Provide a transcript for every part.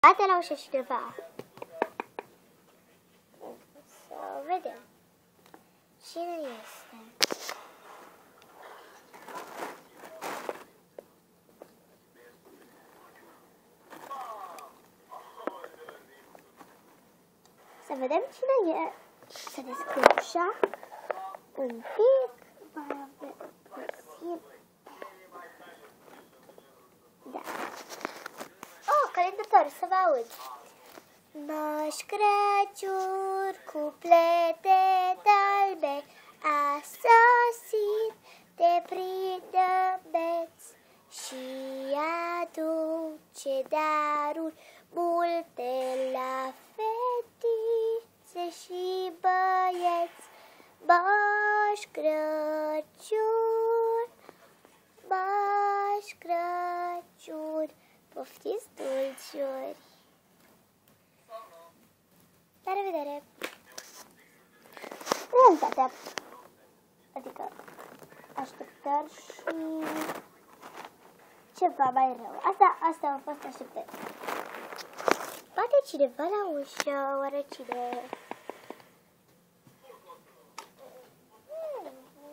Bate la ușă cineva. Să vedem. Cine este? Să vedem cine e. Să deschid ușa. Un pic. Mai avem puțin. Da. Oh, calentator, să vă aud. Moș Crăciun cu plete albe a sosit, te prindă beți și aduce daruri multe la fetițe și băieți. Moș Crăciun, Moș Crăciun, poftiți dulciuri. La revedere! Realitatea, adică așteptări și ceva mai rău. Asta au fost așteptări. Bate cineva la ușă, oare cine?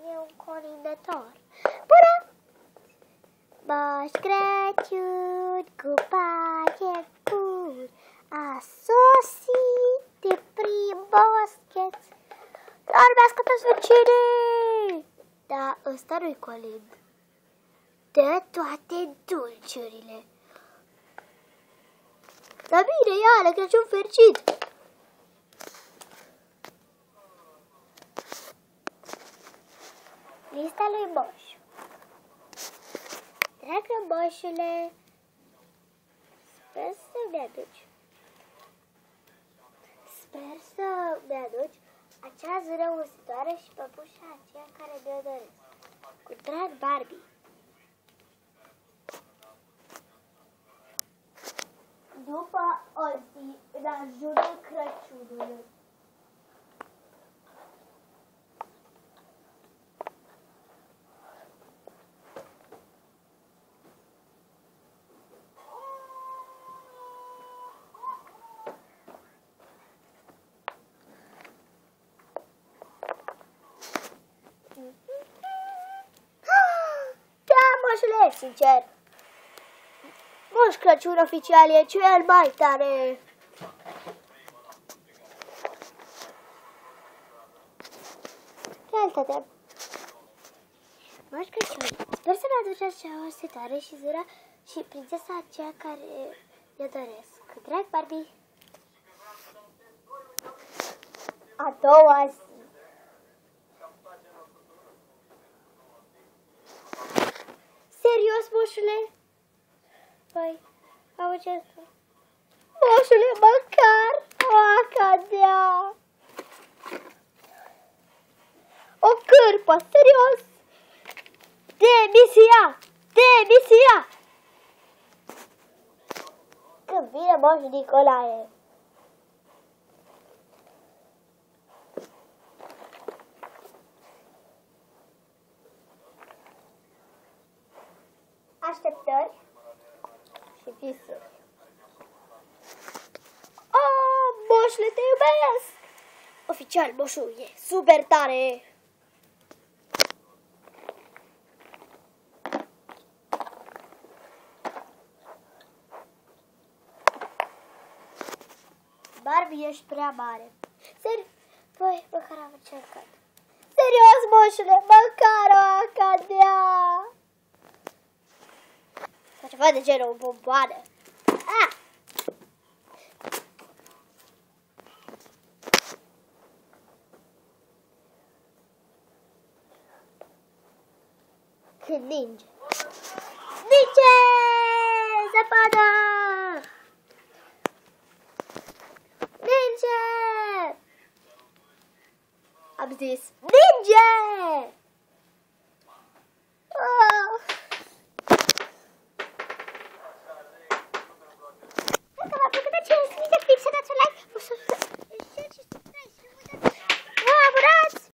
E un colindator. Bună! Moș Crăciun cu pachet bun a sosit de prin boscheț. Dormească toți vecinii! Da, ăsta nu-i colind. Dă toate dulciurile. Dar bine, ia, la Crăciun fericit! Lista lui Moș. Dragă Moșule, sper să-mi aduci. Sper să-mi aduci acea zână usitoare și păpușa aceea care mi-o doresc. Cu drag, Barbie. După o zi, în ajunul Crăciunului. Moșule, sincer, Moș Crăciun oficial e cel mai tare. Realitatea. Moș Crăciun, sper să-mi aduci acea osetare și zura și prințesa aceea care eu doresc. Cu drag, Barbie. A doua zi. Serios, moșule? Păi, auzi asta. Moșule, măcar o acadea. O cârpă, serios. Demisia! Demisia! Când vine Moș Nicolae. Așteptări și visuri. Oh, Moșule, te iubesc! Oficial, Moșul e super tare! Barbie, ești prea mare. Păi, măcar am încercat. Serios, Moșule, măcar o acadea! Sau ceva de genul, o bomboană. Ah! Când ninge. Ninge! Zăpadă! Ninge! Am zis, ninge!